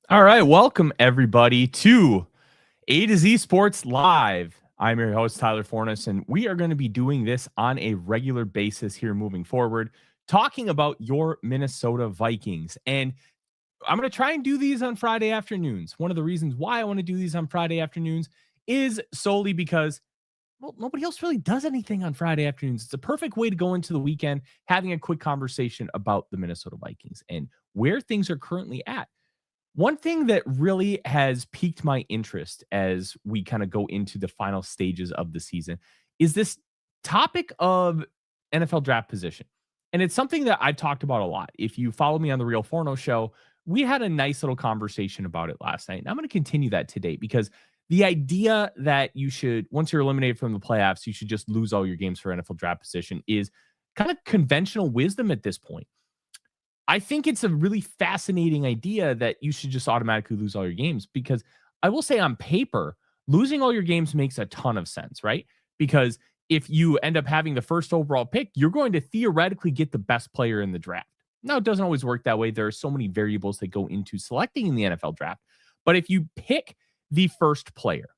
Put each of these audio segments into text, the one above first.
All right, welcome everybody to A to Z Sports Live. I'm your host, Tyler Forness, and we are going to be doing this on a regular basis here moving forward, talking about your Minnesota Vikings. And I'm going to try and do these on Friday afternoons. One of the reasons why I want to do these on Friday afternoons is solely because, well, nobody else really does anything on Friday afternoons. It's a perfect way to go into the weekend having a quick conversation about the Minnesota Vikings and where things are currently at. One thing that really has piqued my interest as we kind of go into the final stages of the season is this topic of NFL draft position. And it's something that I've talked about a lot. If you follow me on the Real Forno show, we had a nice little conversation about it last night. And I'm going to continue that today because the idea that you should, once you're eliminated from the playoffs, you should just lose all your games for NFL draft position is kind of conventional wisdom at this point. I think it's a really fascinating idea that you should just automatically lose all your games because I will say on paper, losing all your games makes a ton of sense, right? Because if you end up having the first overall pick, you're going to theoretically get the best player in the draft. Now, it doesn't always work that way. There are so many variables that go into selecting in the NFL draft. But if you pick the first player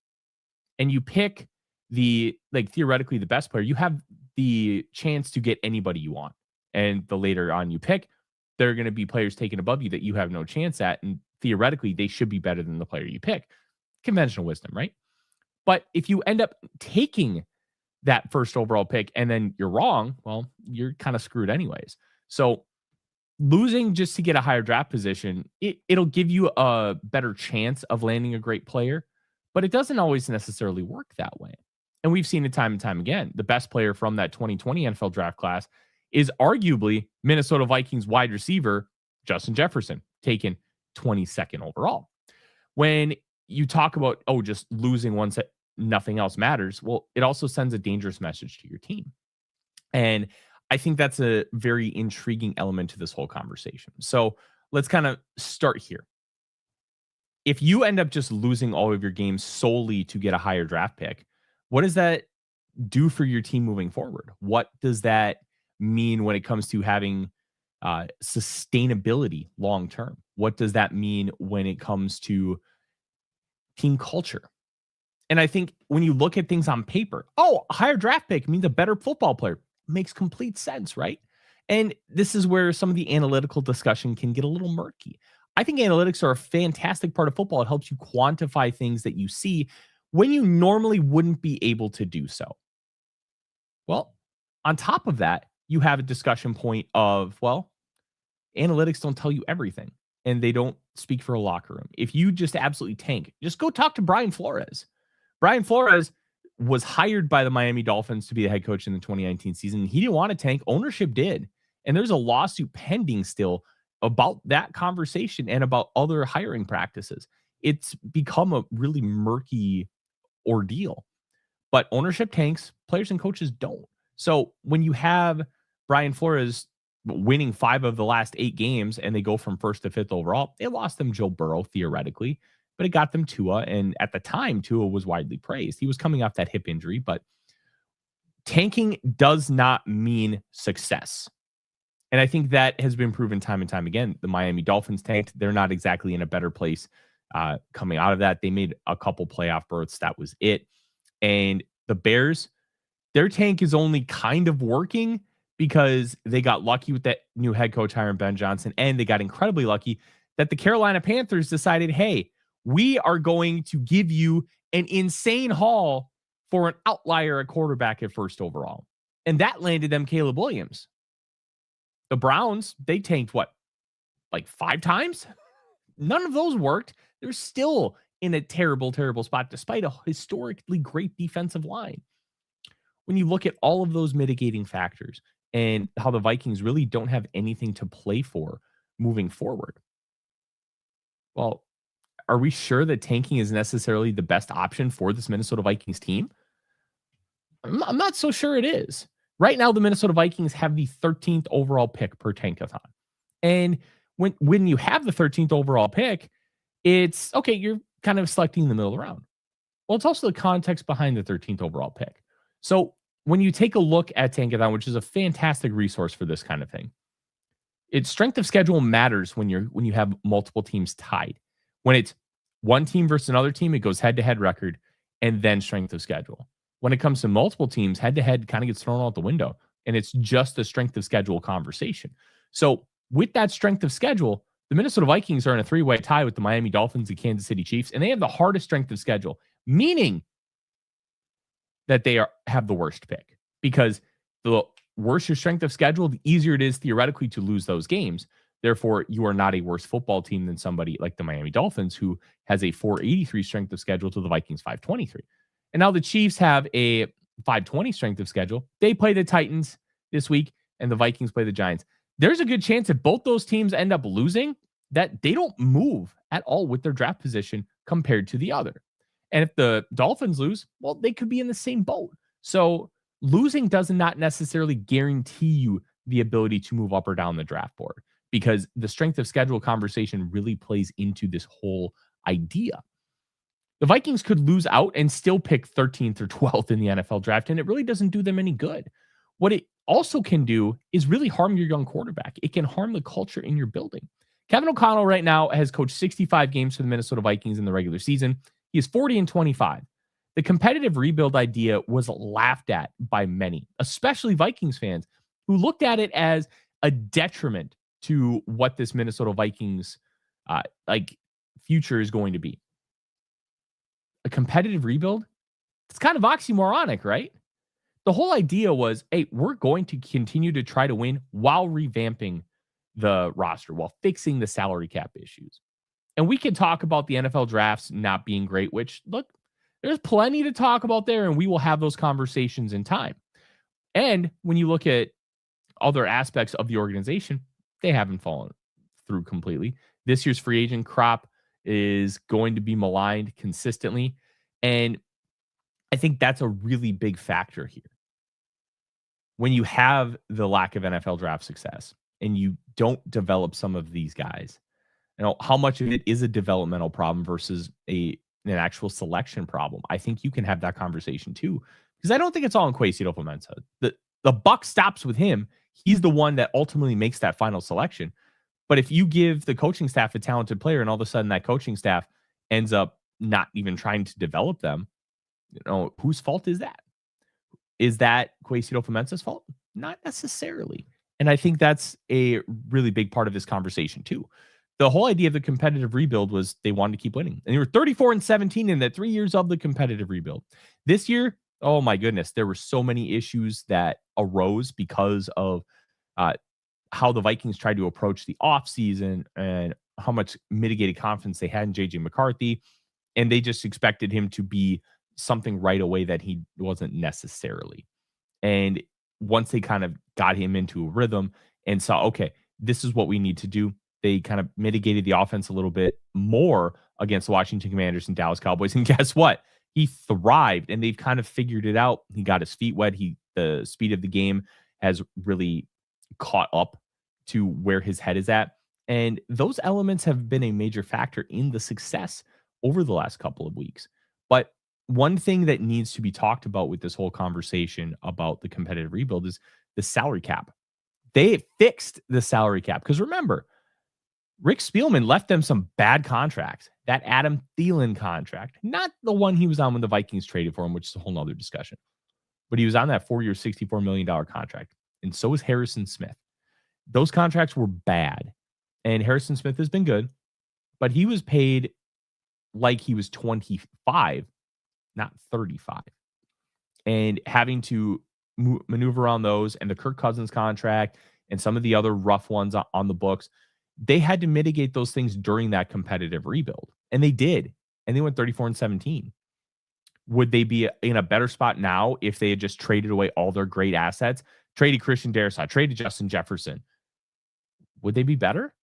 and you pick theoretically the best player, you have the chance to get anybody you want. And the later on you pick, there are going to be players taken above you that you have no chance at. And theoretically, they should be better than the player you pick. Conventional wisdom, right? But if you end up taking that first overall pick and then you're wrong, well, you're kind of screwed anyways. So losing just to get a higher draft position, it'll give you a better chance of landing a great player, but it doesn't always necessarily work that way. And we've seen it time and time again. The best player from that 2020 NFL draft class is arguably Minnesota Vikings wide receiver Justin Jefferson, taken 22nd overall. When you talk about, just losing once nothing else matters, well, it also sends a dangerous message to your team. And I think that's a very intriguing element to this whole conversation. So let's kind of start here. If you end up just losing all of your games solely to get a higher draft pick, what does that do for your team moving forward? What does that mean when it comes to having sustainability long term? What does that mean when it comes to team culture? And I think when you look at things on paper, a higher draft pick means a better football player. Makes complete sense, right? And this is where some of the analytical discussion can get a little murky. I think analytics are a fantastic part of football. It helps you quantify things that you see when you normally wouldn't be able to do so. Well, on top of that, you have a discussion point of, well, analytics don't tell you everything and they don't speak for a locker room. If you just absolutely tank, just go talk to Brian Flores. Brian Flores was hired by the Miami Dolphins to be the head coach in the 2019 season. He didn't want to tank. Ownership did. And there's a lawsuit pending still about that conversation and about other hiring practices. It's become a really murky ordeal. But ownership tanks, players and coaches don't. So when you have Brian Flores winning 5 of the last 8 games and they go from 1st to 5th overall, they lost them Joe Burrow theoretically, but it got them Tua. And at the time, Tua was widely praised. He was coming off that hip injury, but tanking does not mean success. And I think that has been proven time and time again. The Miami Dolphins tanked. They're not exactly in a better place coming out of that. They made a couple playoff berths. That was it. And the Bears, their tank is only kind of working because they got lucky with that new head coach hiring Ben Johnson, and they got incredibly lucky that the Carolina Panthers decided, hey, we are going to give you an insane haul for an outlier at quarterback at 1st overall. And that landed them Caleb Williams. The Browns, they tanked like 5 times? None of those worked. They're still in a terrible, terrible spot despite a historically great defensive line. When you look at all of those mitigating factors and how the Vikings really don't have anything to play for moving forward, well, are we sure that tanking is necessarily the best option for this Minnesota Vikings team? I'm not so sure it is. Right now, the Minnesota Vikings have the 13th overall pick per tankathon. And when you have the 13th overall pick, it's okay, you're kind of selecting in the middle of the round. Well, it's also the context behind the 13th overall pick. So when you take a look at Tankathon, which is a fantastic resource for this kind of thing, its strength of schedule matters when you have multiple teams tied. When it's one team versus another team, it goes head-to-head record and then strength of schedule. When it comes to multiple teams, head-to-head kind of gets thrown out the window, and it's just a strength of schedule conversation. So with that strength of schedule, the Minnesota Vikings are in a three-way tie with the Miami Dolphins and Kansas City Chiefs, and they have the hardest strength of schedule, meaning that they have the worst pick, because the worse your strength of schedule, the easier it is theoretically to lose those games. Therefore, you are not a worse football team than somebody like the Miami Dolphins, who has a 483 strength of schedule to the Vikings 523. And now the Chiefs have a 520 strength of schedule. They play the Titans this week, and the Vikings play the Giants. There's a good chance that both those teams end up losing, that they don't move at all with their draft position compared to the other. And if the Dolphins lose, well, they could be in the same boat. So losing does not necessarily guarantee you the ability to move up or down the draft board, because the strength of schedule conversation really plays into this whole idea. The Vikings could lose out and still pick 13th or 12th in the NFL draft, and it really doesn't do them any good. What it also can do is really harm your young quarterback. It can harm the culture in your building. Kevin O'Connell right now has coached 65 games for the Minnesota Vikings in the regular season. He is 40-25. The competitive rebuild idea was laughed at by many, especially Vikings fans, who looked at it as a detriment to what this Minnesota Vikings future is going to be. A competitive rebuild? It's kind of oxymoronic, right? The whole idea was, hey, we're going to continue to try to win while revamping the roster, while fixing the salary cap issues. And we can talk about the NFL drafts not being great, which, look, there's plenty to talk about there, and we will have those conversations in time. And when you look at other aspects of the organization, they haven't fallen through completely. This year's free agent crop is going to be maligned consistently. And I think that's a really big factor here. When you have the lack of NFL draft success and you don't develop some of these guys, you know, how much of it is a developmental problem versus an actual selection problem? I think you can have that conversation too, because I don't think it's all in Kwesi Adofo-Mensah. The buck stops with him. He's the one that ultimately makes that final selection. But if you give the coaching staff a talented player and all of a sudden that coaching staff ends up not even trying to develop them, you know, whose fault is that? Is that Kwesi Adofo-Mensah's fault? Not necessarily. And I think that's a really big part of this conversation too. The whole idea of the competitive rebuild was they wanted to keep winning. And they were 34-17 in the 3 years of the competitive rebuild. This year, oh my goodness, there were so many issues that arose because of how the Vikings tried to approach the offseason and how much mitigated confidence they had in JJ McCarthy. And they just expected him to be something right away that he wasn't necessarily. And once they kind of got him into a rhythm and saw, okay, this is what we need to do, they kind of mitigated the offense a little bit more against the Washington Commanders and Dallas Cowboys. And guess what? He thrived, and they've kind of figured it out. He got his feet wet. The speed of the game has really caught up to where his head is at. And those elements have been a major factor in the success over the last couple of weeks. But one thing that needs to be talked about with this whole conversation about the competitive rebuild is the salary cap. They fixed the salary cap, because remember, Rick Spielman left them some bad contracts. That Adam Thielen contract, not the one he was on when the Vikings traded for him, which is a whole nother discussion. But he was on that 4-year, $64 million contract. And so was Harrison Smith. Those contracts were bad. And Harrison Smith has been good, but he was paid like he was 25, not 35. And having to maneuver around those, and the Kirk Cousins contract and some of the other rough ones on the books, they had to mitigate those things during that competitive rebuild. And they did. And they went 34-17. Would they be in a better spot now if they had just traded away all their great assets? Traded Christian Darrisaw, traded Justin Jefferson. Would they be better?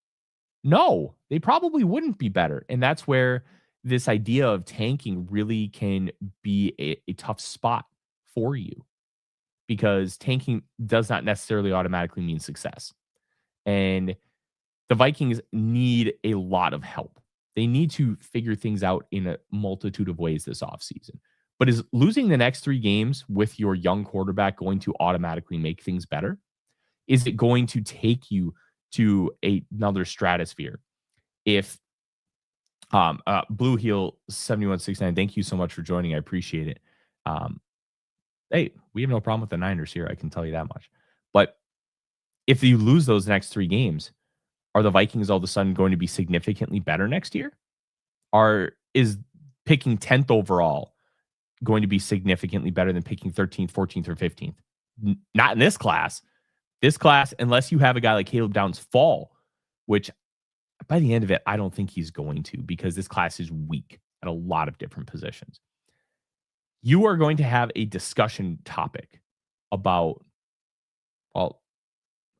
No, they probably wouldn't be better. And that's where this idea of tanking really can be a tough spot for you, because tanking does not necessarily automatically mean success. And the Vikings need a lot of help. They need to figure things out in a multitude of ways this offseason. But is losing the next 3 games with your young quarterback going to automatically make things better? Is it going to take you to another stratosphere? If Blue Heel 7169. Thank you so much for joining. I appreciate it. Um, hey, we have no problem with the Niners here. I can tell you that much. But if you lose those next 3 games, are the Vikings all of a sudden going to be significantly better next year? Is picking 10th overall going to be significantly better than picking 13th, 14th, or 15th? Not in this class. This class, unless you have a guy like Caleb Downs fall, which by the end of it, I don't think he's going to, because this class is weak at a lot of different positions. You are going to have a discussion topic about, well,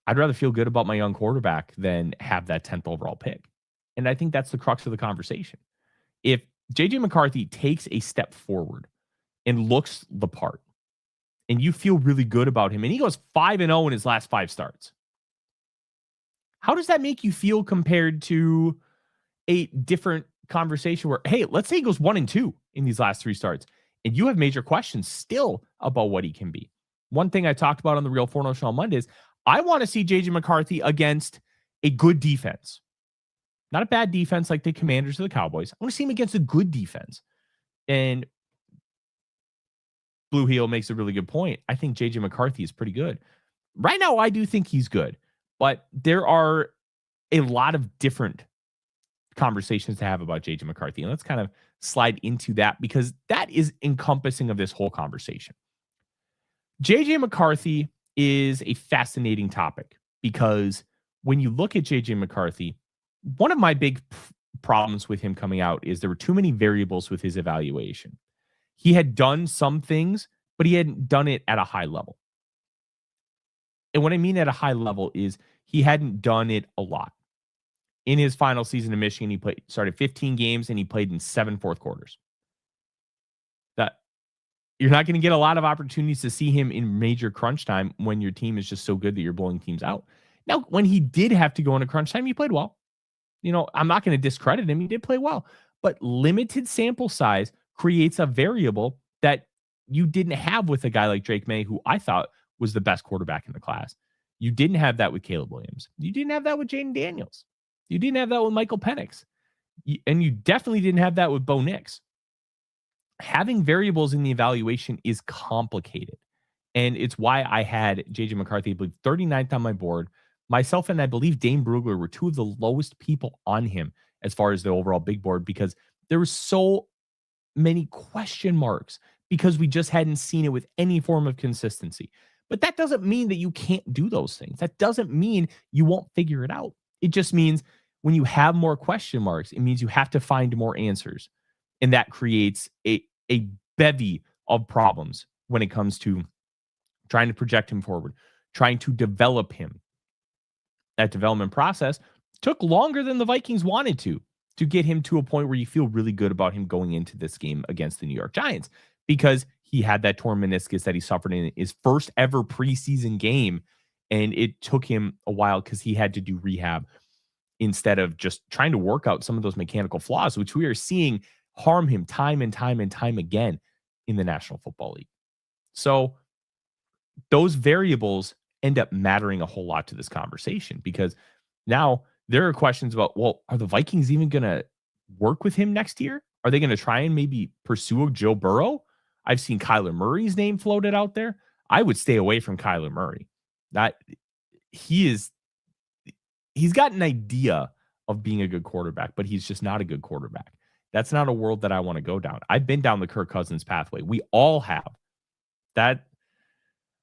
I'd rather feel good about my young quarterback than have that 10th overall pick. And I think that's the crux of the conversation. If JJ McCarthy takes a step forward and looks the part, and you feel really good about him, and he goes 5-0 in his last 5 starts, how does that make you feel compared to a different conversation where, hey, let's say he goes 1-2 in these last 3 starts, and you have major questions still about what he can be? One thing I talked about on the Real Forno Show on Monday is I want to see JJ McCarthy against a good defense. Not a bad defense like the Commanders or the Cowboys. I want to see him against a good defense. And Blue Heel makes a really good point. I think JJ McCarthy is pretty good. Right now, I do think he's good, but there are a lot of different conversations to have about JJ McCarthy. And let's kind of slide into that, because that is encompassing of this whole conversation. JJ McCarthy is a fascinating topic, because when you look at JJ McCarthy, one of my big problems with him coming out is there were too many variables with his evaluation. He had done some things, but he hadn't done it at a high level. And what I mean at a high level is he hadn't done it a lot. In his final season in Michigan, he started 15 games and he played in 7 fourth quarters. That you're not going to get a lot of opportunities to see him in major crunch time when your team is just so good that you're blowing teams out. Now, when he did have to go into crunch time, he played well. I'm not going to discredit him. He did play well, but limited sample size creates a variable that you didn't have with a guy like Drake May, who I thought was the best quarterback in the class. You didn't have that with Caleb Williams. You didn't have that with Jaden Daniels. You didn't have that with Michael Penix. And you definitely didn't have that with Bo Nix. Having variables in the evaluation is complicated. And it's why I had JJ McCarthy, I believe, 39th on my board. Myself and I believe Dane Brugler were 2 of the lowest people on him as far as the overall big board, because there were so many question marks, because we just hadn't seen it with any form of consistency. But that doesn't mean that you can't do those things. That doesn't mean you won't figure it out. It just means when you have more question marks, it means you have to find more answers. And that creates a bevy of problems when it comes to trying to project him forward, trying to develop him. That development process took longer than the Vikings wanted to get him to a point where you feel really good about him going into this game against the New York Giants, because he had that torn meniscus that he suffered in his first ever preseason game. And it took him a while because he had to do rehab instead of just trying to work out some of those mechanical flaws, which we are seeing harm him time and time and time again in the National Football League. So those variables end up mattering a whole lot to this conversation, because now there are questions about, well, are the Vikings even going to work with him next year? Are they going to try and maybe pursue a Joe Burrow? I've seen Kyler Murray's name floated out there. I would stay away from Kyler Murray. He's got an idea of being a good quarterback, but he's just not a good quarterback. That's not a world that I want to go down. I've been down the Kirk Cousins pathway. We all have. That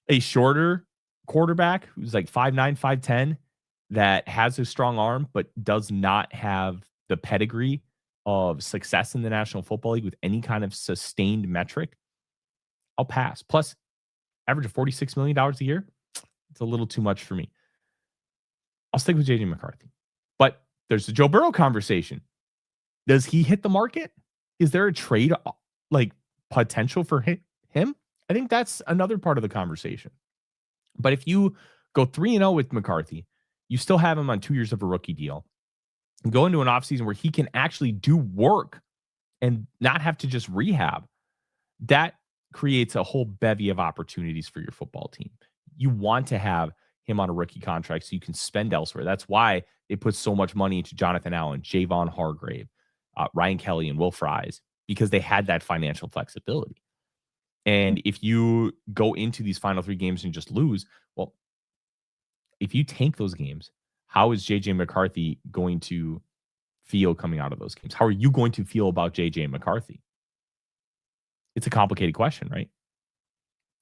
a shorter quarterback who's like 5'9", 5'10", that has a strong arm, but does not have the pedigree of success in the National Football League with any kind of sustained metric, I'll pass. Plus, average of $46 million a year, it's a little too much for me. I'll stick with JJ McCarthy. But there's the Joe Burrow conversation. Does he hit the market? Is there a trade potential for him? I think that's another part of the conversation. But if you go 3-0 with McCarthy, you still have him on 2 years of a rookie deal, and go into an offseason where he can actually do work and not have to just rehab. That creates a whole bevy of opportunities for your football team. You want to have him on a rookie contract so you can spend elsewhere. That's why they put so much money into Jonathan Allen, Javon Hargrave, Ryan Kelly and Will Fries, because they had that financial flexibility. And if you go into these final 3 games and just lose, well, if you tank those games, how is JJ McCarthy going to feel coming out of those games? How are you going to feel about JJ McCarthy? It's a complicated question, right?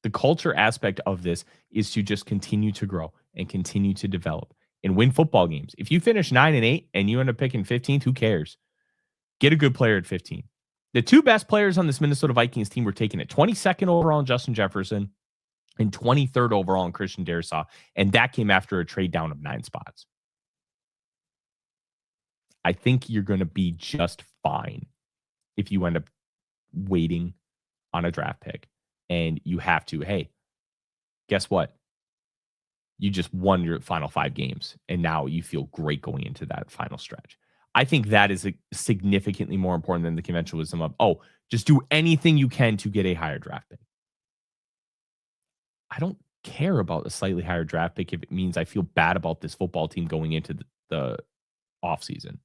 The culture aspect of this is to just continue to grow and continue to develop and win football games. If you finish 9-8 and you end up picking 15th, who cares? Get a good player at 15. The 2 best players on this Minnesota Vikings team were taken at 22nd overall in Justin Jefferson and 23rd overall in Christian Darrisaw, and that came after a trade down of 9 spots. I think you're going to be just fine if you end up waiting on a draft pick and you have to, hey, guess what? You just won your final 5 games and now you feel great going into that final stretch. I think that is significantly more important than the conventional wisdom of, oh, just do anything you can to get a higher draft pick. I don't care about a slightly higher draft pick if it means I feel bad about this football team going into the offseason.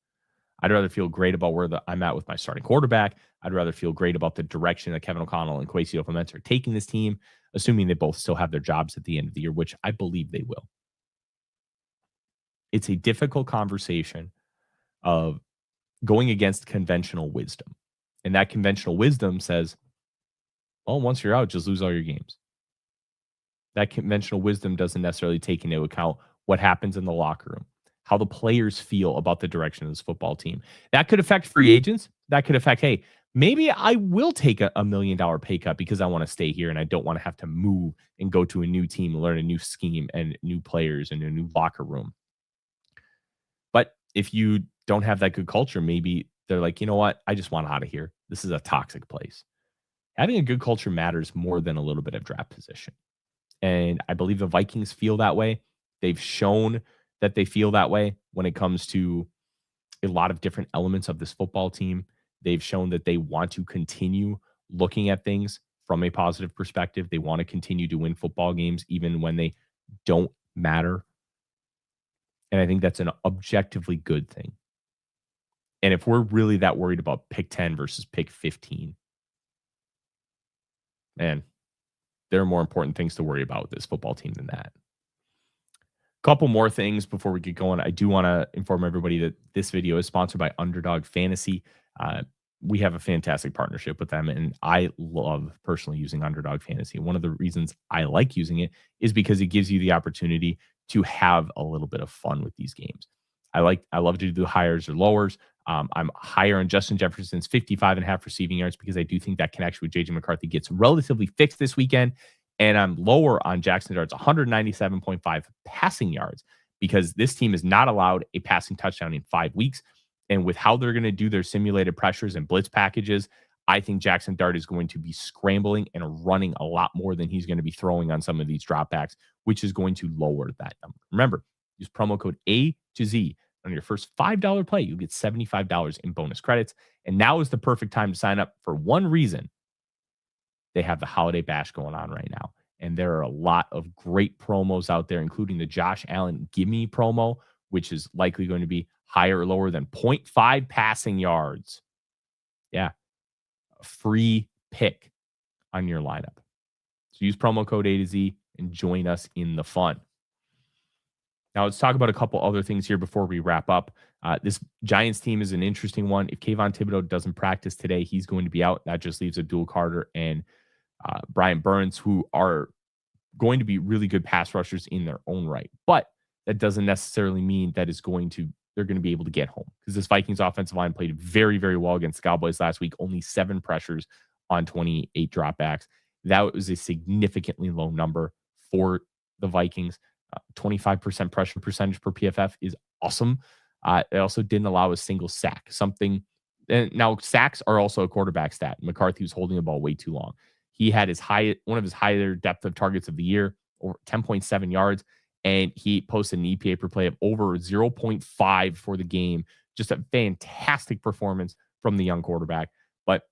I'd rather feel great about where I'm at with my starting quarterback. I'd rather feel great about the direction that Kevin O'Connell and Kwesi Ofementa are taking this team, assuming they both still have their jobs at the end of the year, which I believe they will. It's a difficult conversation of going against conventional wisdom. And that conventional wisdom says, well, once you're out, just lose all your games. That conventional wisdom doesn't necessarily take into account what happens in the locker room, how the players feel about the direction of this football team. That could affect free agents. That could affect, hey, maybe I will take a $1 million pay cut because I want to stay here and I don't want to have to move and go to a new team, learn a new scheme and new players and a new locker room. But if you don't have that good culture, maybe they're like, you know what? I just want out of here. This is a toxic place. Having a good culture matters more than a little bit of draft position. And I believe the Vikings feel that way. They've shown that they feel that way when it comes to a lot of different elements of this football team. They've shown that they want to continue looking at things from a positive perspective. They want to continue to win football games even when they don't matter. And I think that's an objectively good thing. And if we're really that worried about pick 10 versus pick 15, man, there are more important things to worry about with this football team than that. Couple more things before we get going. I do want to inform everybody that this video is sponsored by Underdog Fantasy. We have a fantastic partnership with them, and I love personally using Underdog Fantasy. One of the reasons I like using it is because it gives you the opportunity to have a little bit of fun with these games. I love to do higher or lowers. I'm higher on Justin Jefferson's 55.5 receiving yards because I do think that connection with JJ McCarthy gets relatively fixed this weekend. And I'm lower on Jackson Dart's 197.5 passing yards because this team is not allowed a passing touchdown in 5 weeks. And with how they're going to do their simulated pressures and blitz packages, I think Jackson Dart is going to be scrambling and running a lot more than he's going to be throwing on some of these dropbacks, which is going to lower that number. Remember, use promo code A to Z on your first $5 play. You'll get $75 in bonus credits. And now is the perfect time to sign up for one reason. They have the holiday bash going on right now. And there are a lot of great promos out there, including the Josh Allen Gimme promo, which is likely going to be higher or lower than 0.5 passing yards. Yeah. A free pick on your lineup. So use promo code A to Z and join us in the fun. Now let's talk about a couple other things here before we wrap up. This Giants team is an interesting one. If Kayvon Thibodeau doesn't practice today, he's going to be out. That just leaves Abdul Carter and Brian Burns, who are going to be really good pass rushers in their own right. But that doesn't necessarily mean that they're going to be able to get home, because this Vikings offensive line played very, very well against the Cowboys last week. Only 7 pressures on 28 dropbacks. That was a significantly low number for the Vikings. 25% pressure percentage per PFF is awesome. It also didn't allow a single sack. And now sacks are also a quarterback stat. McCarthy was holding the ball way too long. He had one of his higher depth of targets of the year, over 10.7 yards, and he posted an EPA per play of over 0.5 for the game. Just a fantastic performance from the young quarterback. But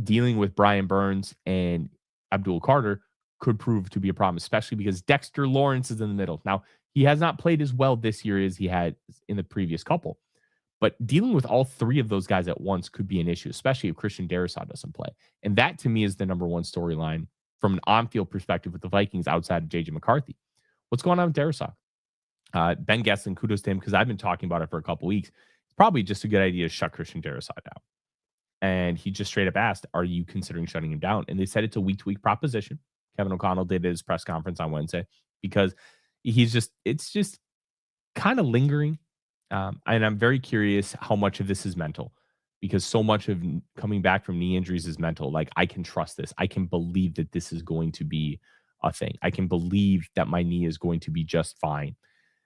dealing with Brian Burns and Abdul Carter could prove to be a problem, especially because Dexter Lawrence is in the middle. Now, he has not played as well this year as he had in the previous couple, But dealing with all three of those guys at once could be an issue, especially if Christian Darrisaw doesn't play. And that to me is the number one storyline from an on-field perspective with the Vikings outside of JJ McCarthy. What's going on with Darrisaw? Ben Gesson, kudos to him because I've been talking about it for a couple weeks. It's probably just a good idea to shut Christian Darrisaw down. And he just straight up asked, are you considering shutting him down? And they said it's a week-to-week proposition. Kevin O'Connell did at his press conference on Wednesday because it's just kind of lingering. And I'm very curious how much of this is mental because so much of coming back from knee injuries is mental. Like, I can trust this. I can believe that this is going to be a thing. I can believe that my knee is going to be just fine.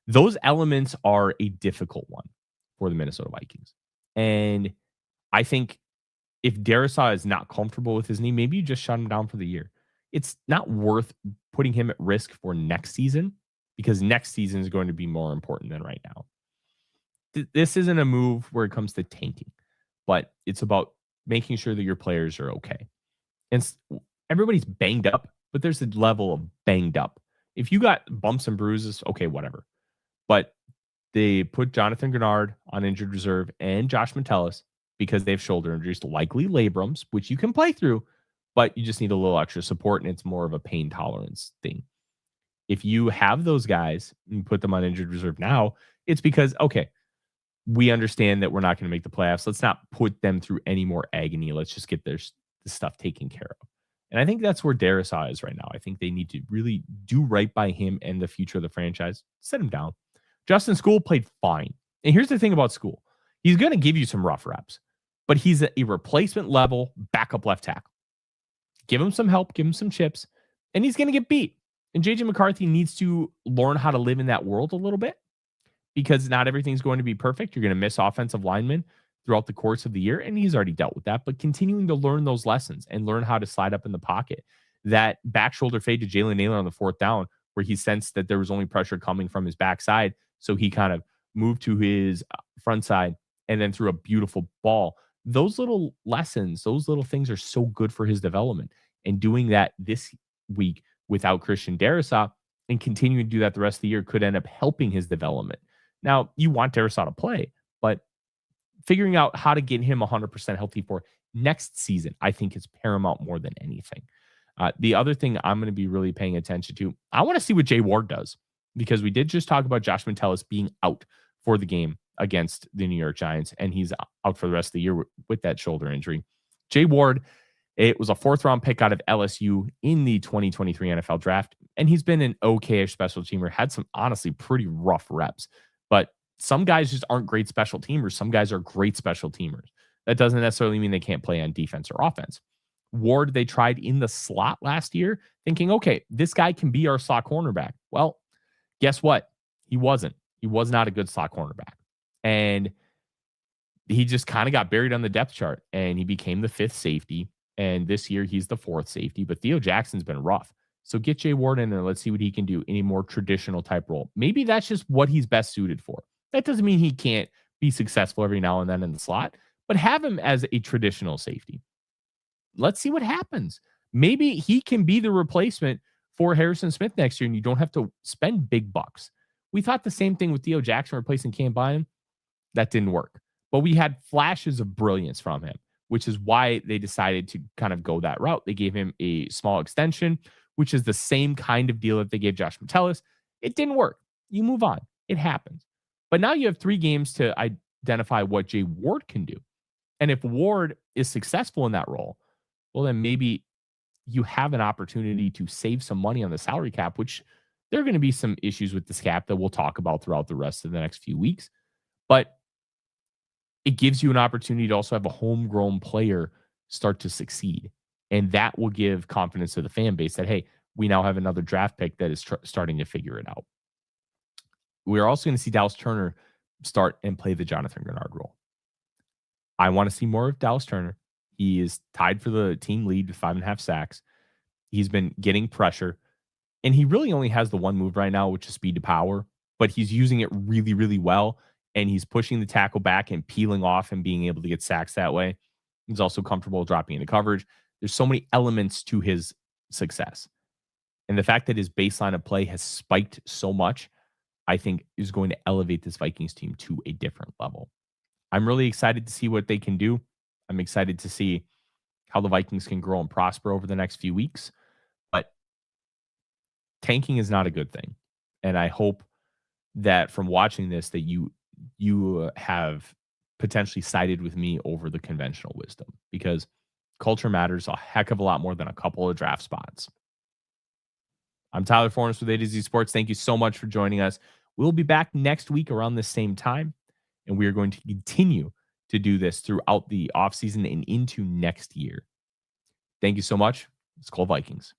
Those elements are a difficult one for the Minnesota Vikings. And I think if Darrisaw is not comfortable with his knee, maybe you just shut him down for the year. It's not worth putting him at risk for next season because next season is going to be more important than right now. This isn't a move where it comes to tanking, but it's about making sure that your players are okay. And everybody's banged up, but there's a level of banged up. If you got bumps and bruises, okay, whatever. But they put Jonathan Grenard on injured reserve and Josh Metellus because they have shoulder injuries, likely labrums, which you can play through, but you just need a little extra support, and it's more of a pain tolerance thing. If you have those guys and put them on injured reserve now, it's because, okay, we understand that we're not going to make the playoffs. Let's not put them through any more agony. Let's just get this stuff taken care of. And I think that's where Darrisaw is right now. I think they need to really do right by him and the future of the franchise. Set him down. Justin School played fine. And here's the thing about School. He's going to give you some rough reps, but he's a replacement level backup left tackle. Give him some help, give him some chips, and he's going to get beat. And JJ McCarthy needs to learn how to live in that world a little bit because not everything's going to be perfect. You're going to miss offensive linemen throughout the course of the year, and he's already dealt with that, but continuing to learn those lessons and learn how to slide up in the pocket. That back shoulder fade to Jalen Naylor on the fourth down, where he sensed that there was only pressure coming from his backside, so he kind of moved to his front side and then threw a beautiful ball. Those little lessons, those little things are so good for his development. And doing that this week without Christian Darrisaw and continuing to do that the rest of the year could end up helping his development. Now, you want Darrisaw to play, but figuring out how to get him 100% healthy for next season, I think is paramount more than anything. The other thing I'm going to be really paying attention to, I want to see what Jay Ward does because we did just talk about Josh Metellus being out for the game against the New York Giants, and he's out for the rest of the year with that shoulder injury. Jay Ward, it was a fourth-round pick out of LSU in the 2023 NFL draft, and he's been an okay-ish special teamer, had some honestly pretty rough reps, but some guys just aren't great special teamers. Some guys are great special teamers. That doesn't necessarily mean they can't play on defense or offense. Ward, they tried in the slot last year, thinking, okay, this guy can be our slot cornerback. Well, guess what? He wasn't. He was not a good slot cornerback. And he just kind of got buried on the depth chart, and he became the fifth safety. And this year, he's the fourth safety. But Theo Jackson's been rough. So get Jay Ward in there. Let's see what he can do in a more traditional type role. Maybe that's just what he's best suited for. That doesn't mean he can't be successful every now and then in the slot, but have him as a traditional safety. Let's see what happens. Maybe he can be the replacement for Harrison Smith next year, and you don't have to spend big bucks. We thought the same thing with Theo Jackson replacing Cam Bynum. That didn't work. But we had flashes of brilliance from him, which is why they decided to kind of go that route. They gave him a small extension, which is the same kind of deal that they gave Josh Metellus. It didn't work. You move on. It happens. But now you have 3 games to identify what Jay Ward can do. And if Ward is successful in that role, well, then maybe you have an opportunity to save some money on the salary cap, which there are going to be some issues with this cap that we'll talk about throughout the rest of the next few weeks. But it gives you an opportunity to also have a homegrown player start to succeed. And that will give confidence to the fan base that, hey, we now have another draft pick that is starting to figure it out. We're also going to see Dallas Turner start and play the Jonathan Grenard role. I want to see more of Dallas Turner. He is tied for the team lead with 5.5 sacks. He's been getting pressure. And he really only has the one move right now, which is speed to power. But he's using it really, really well. And he's pushing the tackle back and peeling off and being able to get sacks that way. He's also comfortable dropping into coverage. There's so many elements to his success. And the fact that his baseline of play has spiked so much, I think is going to elevate this Vikings team to a different level. I'm really excited to see what they can do. I'm excited to see how the Vikings can grow and prosper over the next few weeks. But tanking is not a good thing. And I hope that from watching this that you have potentially sided with me over the conventional wisdom because culture matters a heck of a lot more than a couple of draft spots. I'm Tyler Forness with A to Z Sports. Thank you so much for joining us. We'll be back next week around the same time, and we are going to continue to do this throughout the offseason and into next year. Thank you so much. It's called Vikings.